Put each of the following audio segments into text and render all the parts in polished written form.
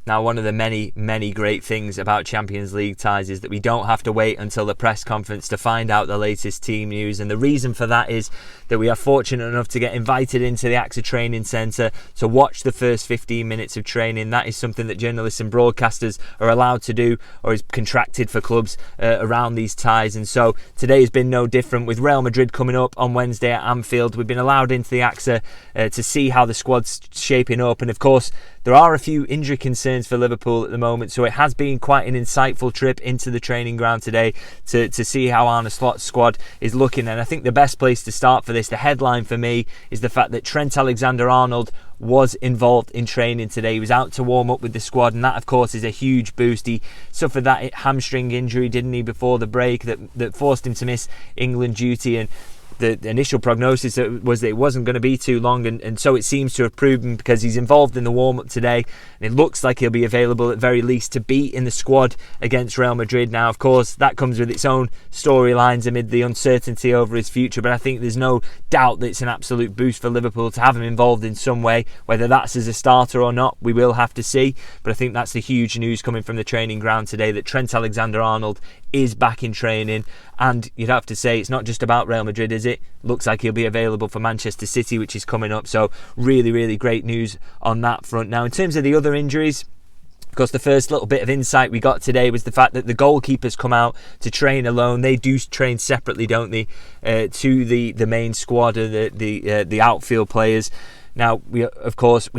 Now, one of the many, many great things about Champions League ties is that we don't have to wait until the press conference to find out the latest team news. And the reason for that is that we are fortunate enough to get invited into the AXA Training Centre to watch the first 15 minutes of training. That is something that journalists and broadcasters are allowed to do, or is contracted for clubs around these ties. And so today has been no different. With Real Madrid coming up on Wednesday at Anfield, we've been allowed into the AXA to see how the squad's shaping up. And of course, there are a few injury concerns for Liverpool at the moment, so it has been quite an insightful trip into the training ground today to see how Arne Slot's squad is looking. And I think the best place to start for this, the headline for me, is the fact that Trent Alexander-Arnold was involved in training today. He was out to warm up with the squad, and that of course is a huge boost. He suffered that hamstring injury, didn't he, before the break that forced him to miss England duty, and the initial prognosis was that it wasn't going to be too long, and so it seems to have proven, because he's involved in the warm-up today, and it looks like he'll be available at very least to be in the squad against Real Madrid. Now, of course, that comes with its own storylines amid the uncertainty over his future, but I think there's no doubt that it's an absolute boost for Liverpool to have him involved in some way. Whether that's as a starter or not, we will have to see, but I think that's the huge news coming from the training ground today, that Trent Alexander-Arnold is back in training. And you'd have to say it's not just about Real Madrid, is it? Looks like he'll be available for Manchester City, which is coming up. So really, really great news on that front. Now, in terms of the other injuries, of course, the first little bit of insight we got today was the fact that the goalkeepers come out to train alone. They do train separately, don't they, to the main squad, the outfield players. Now, we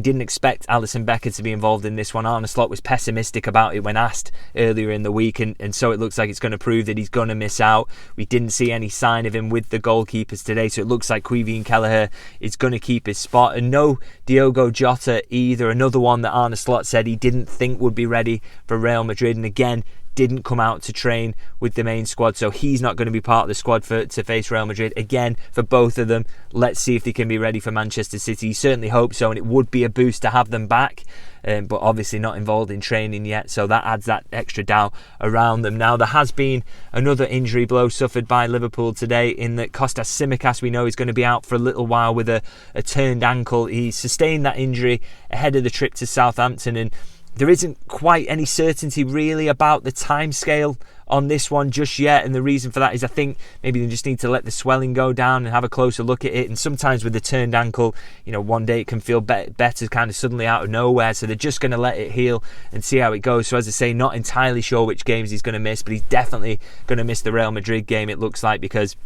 didn't expect Alisson Becker to be involved in this one. Arne Slot was pessimistic about it when asked earlier in the week, and so it looks like it's going to prove that he's going to miss out. We didn't see any sign of him with the goalkeepers today, so it looks like Quivin Kelleher is going to keep his spot. And no Diogo Jota either, another one that Arne Slot said he didn't think would be ready for Real Madrid, and again, didn't come out to train with the main squad, so he's not going to be part of the squad to face Real Madrid. Again, for both of them, let's see if they can be ready for Manchester City. Certainly hope so, and it would be a boost to have them back, but obviously not involved in training yet, so that adds that extra doubt around them. Now, there has been another injury blow suffered by Liverpool today, in that Kostas Tsimikas, we know, is going to be out for a little while with a turned ankle. He sustained that injury ahead of the trip to Southampton, and there isn't quite any certainty really about the timescale on this one just yet, and the reason for that is I think maybe they just need to let the swelling go down and have a closer look at it. And sometimes with the turned ankle, one day it can feel better kind of suddenly out of nowhere, so they're just going to let it heal and see how it goes. So as I say, not entirely sure which games he's going to miss, but he's definitely going to miss the Real Madrid game, it looks like, because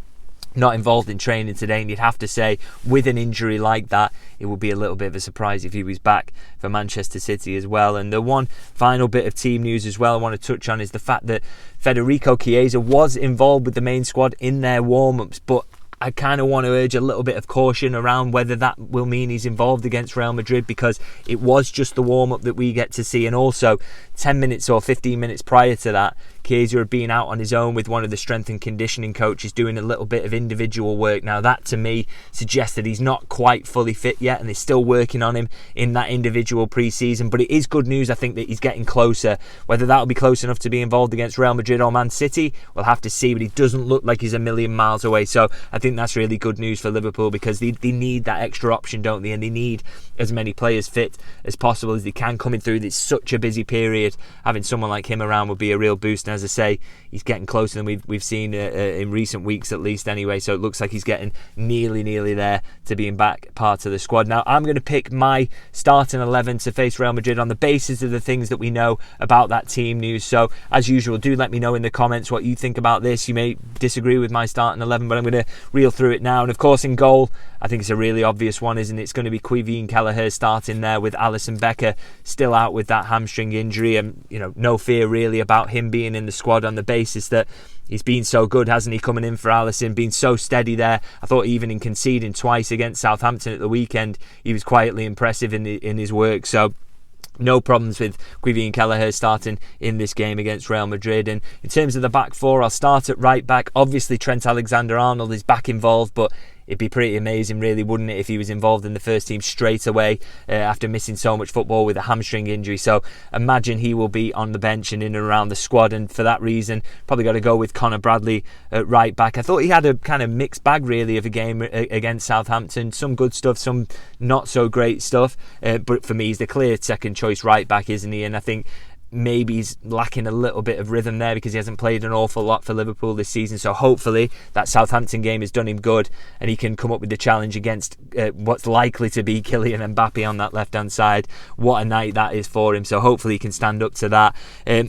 not involved in training today. And you'd have to say, with an injury like that, it would be a little bit of a surprise if he was back for Manchester City as well. And the one final bit of team news as well I want to touch on is the fact that Federico Chiesa was involved with the main squad in their warm-ups, but I kind of want to urge a little bit of caution around whether that will mean he's involved against Real Madrid, because it was just the warm-up that we get to see, and also 10 minutes or 15 minutes prior to that, Chiesa had been out on his own with one of the strength and conditioning coaches doing a little bit of individual work. Now, that to me suggests that he's not quite fully fit yet, and they're still working on him in that individual pre-season. But it is good news, I think, that he's getting closer. Whether that'll be close enough to be involved against Real Madrid or Man City, we'll have to see, but he doesn't look like he's a million miles away. So I think that's really good news for Liverpool, because they need that extra option, don't they? And they need as many players fit as possible as they can coming through this such a busy period. Having someone like him around would be a real boost. And as I say, he's getting closer than we've seen in recent weeks, at least anyway. So it looks like he's getting nearly there to being back part of the squad. Now, I'm going to pick my starting 11 to face Real Madrid on the basis of the things that we know about that team news. So as usual, do let me know in the comments what you think about this. You may disagree with my starting 11, but I'm going to reel through it now. And of course, in goal, I think it's a really obvious one, isn't it? It's going to be Quivin Kelleher starting there, with Alisson Becker still out with that hamstring injury, and no fear really about him being in the squad on the basis that he's been so good, hasn't he, coming in for Alisson, been so steady there. I thought even in conceding twice against Southampton at the weekend, he was quietly impressive in his work. So no problems with Quivin Kelleher starting in this game against Real Madrid. And in terms of the back four, I'll start at right back. Obviously, Trent Alexander-Arnold is back involved, but It'd be pretty amazing, really, wouldn't it, if he was involved in the first team straight away after missing so much football with a hamstring injury. So imagine he will be on the bench and in and around the squad, and for that reason, probably got to go with Connor Bradley at right back. I thought he had a kind of mixed bag, really, of a game against Southampton. Some good stuff, some not so great stuff, but for me, he's the clear second choice right back, isn't he? And I think maybe he's lacking a little bit of rhythm there because he hasn't played an awful lot for Liverpool this season. So hopefully that Southampton game has done him good and he can come up with the challenge against what's likely to be Kylian Mbappe on that left-hand side. What a night that is for him. So hopefully he can stand up to that.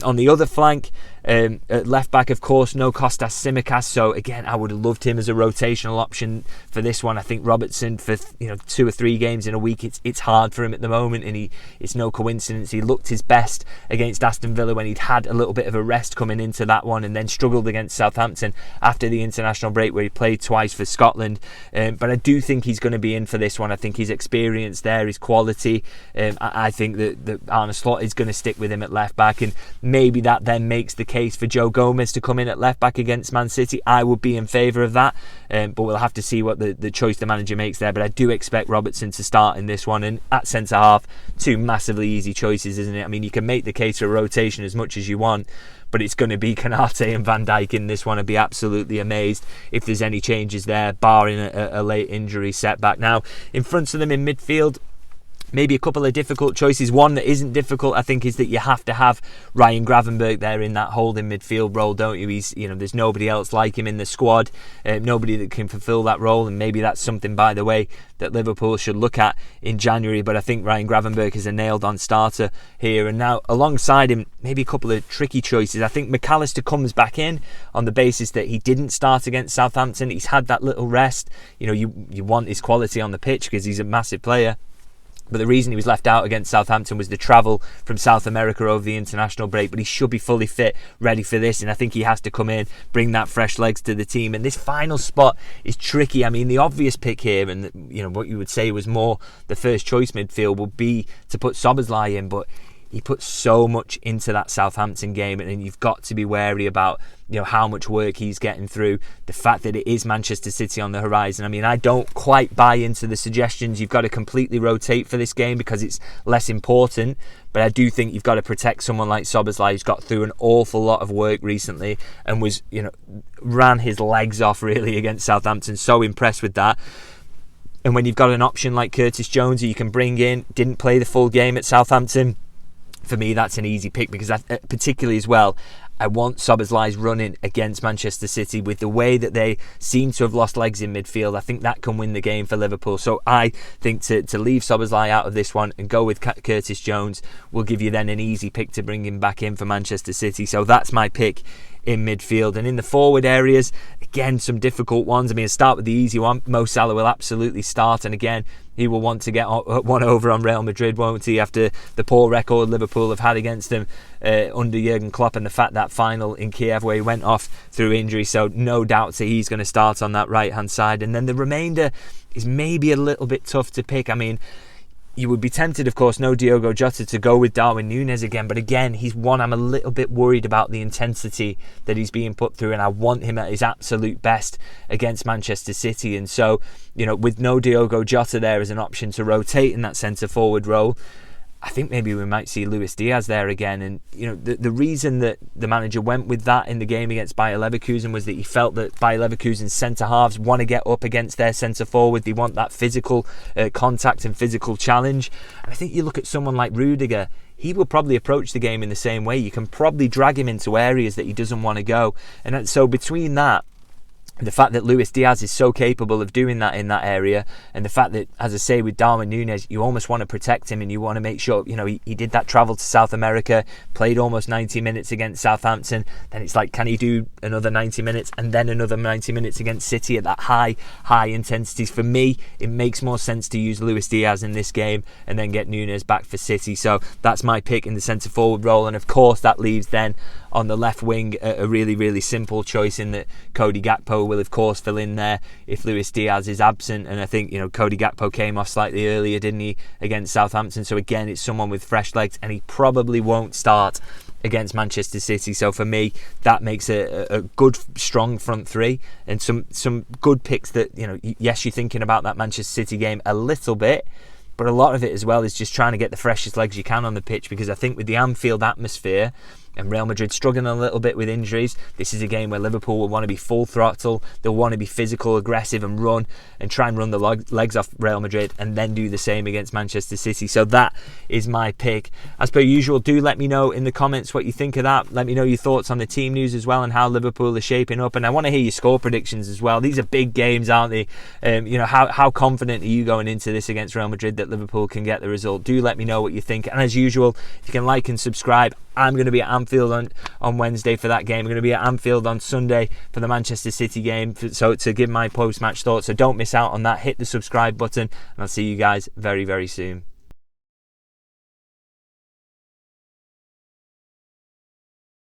On the other flank, at left back, of course, no Kostas Tsimikas. So again, I would have loved him as a rotational option for this one. I think Robertson, for 2 or 3 games in a week, it's hard for him at the moment, and it's no coincidence he looked his best against Aston Villa when he'd had a little bit of a rest coming into that one, and then struggled against Southampton after the international break where he played twice for Scotland. But I do think he's going to be in for this one. I think his experience there, his quality. I think that Arne Slot is going to stick with him at left back, and maybe that then makes the case for Joe Gomez to come in at left back against Man City. I would be in favour of that, but we'll have to see what the choice the manager makes there. But I do expect Robertson to start in this one, and at centre half, 2 massively easy choices, isn't it? I mean, you can make the case for rotation as much as you want, but it's going to be Konate and Van Dijk in this one. I'd be absolutely amazed if there's any changes there, barring a late injury setback. Now, in front of them in midfield, maybe a couple of difficult choices. One that isn't difficult, I think, is that you have to have Ryan Gravenberch there in that holding midfield role, don't you? There's nobody else like him in the squad, nobody that can fulfil that role, and maybe that's something, by the way, that Liverpool should look at in January. But I think Ryan Gravenberch is a nailed-on starter here. And now, alongside him, maybe a couple of tricky choices. I think McAllister comes back in on the basis that he didn't start against Southampton. He's had that little rest. You want his quality on the pitch because he's a massive player. But the reason he was left out against Southampton was the travel from South America over the international break. But he should be fully fit, ready for this. And I think he has to come in, bring that fresh legs to the team. And this final spot is tricky. I mean, the obvious pick here, and what you would say was more the first choice midfield, would be to put Szoboszlai in. But he put so much into that Southampton game, and you've got to be wary about how much work he's getting through. The fact that it is Manchester City on the horizon. I mean, I don't quite buy into the suggestions you've got to completely rotate for this game because it's less important, but I do think you've got to protect someone like Szoboszlai, who's got through an awful lot of work recently and was, ran his legs off really against Southampton. So impressed with that. And when you've got an option like Curtis Jones who you can bring in, didn't play the full game at Southampton, for me that's an easy pick because particularly as well, I want Szoboszlai's running against Manchester City with the way that they seem to have lost legs in midfield. I think that can win the game for Liverpool. So I think to leave Szoboszlai out of this one and go with Curtis Jones will give you then an easy pick to bring him back in for Manchester City. So that's my pick in midfield. And in the forward areas, again, some difficult ones. I mean, start with the easy one. Mo Salah will absolutely start, and again, he will want to get one over on Real Madrid, won't he, after the poor record Liverpool have had against him under Jurgen Klopp, and the fact that final in Kiev where he went off through injury. So no doubt that he's going to start on that right hand side. And then the remainder is maybe a little bit tough to pick. I mean, you would be tempted, of course, no Diogo Jota, to go with Darwin Núñez again. But again, he's one I'm a little bit worried about the intensity that he's being put through. And I want him at his absolute best against Manchester City. And so, with no Diogo Jota there as an option to rotate in that centre-forward role, I think maybe we might see Luis Diaz there again. And, the reason that the manager went with that in the game against Bayer Leverkusen was that he felt that Bayer Leverkusen's centre-halves want to get up against their centre-forward. They want that physical contact and physical challenge. And I think you look at someone like Rudiger, he will probably approach the game in the same way. You can probably drag him into areas that he doesn't want to go. And so between that, the fact that Luis Diaz is so capable of doing that in that area, and the fact that, as I say, with Darwin Núñez, you almost want to protect him and you want to make sure, he did that travel to South America, played almost 90 minutes against Southampton, then it's like, can he do another 90 minutes and then another 90 minutes against City at that high intensities? For me, it makes more sense to use Luis Diaz in this game and then get Núñez back for City. So that's my pick in the centre-forward role, and of course that leaves then on the left wing a really, really simple choice in that Cody Gakpo will of course fill in there if Luis Diaz is absent. And I think Cody Gakpo came off slightly earlier, didn't he, against Southampton, so again it's someone with fresh legs, and he probably won't start against Manchester City. So for me, that makes a good, strong front three, and some good picks that, yes, you're thinking about that Manchester City game a little bit, but a lot of it as well is just trying to get the freshest legs you can on the pitch, because I think with the Anfield atmosphere and Real Madrid struggling a little bit with injuries, this is a game where Liverpool will want to be full throttle. They'll want to be physical, aggressive, and try and run the legs off Real Madrid, and then do the same against Manchester City. So that is my pick. As per usual, do let me know in the comments what you think of that. Let me know your thoughts on the team news as well, and how Liverpool is shaping up. And I want to hear your score predictions as well. These are big games, aren't they? How confident are you going into this against Real Madrid that Liverpool can get the result? Do let me know what you think. And as usual, if you can like and subscribe. I'm going to be at Anfield on Wednesday for that game. I'm going to be at Anfield on Sunday for the Manchester City game, so to give my post-match thoughts. So don't miss out on that. Hit the subscribe button, and I'll see you guys very, very soon.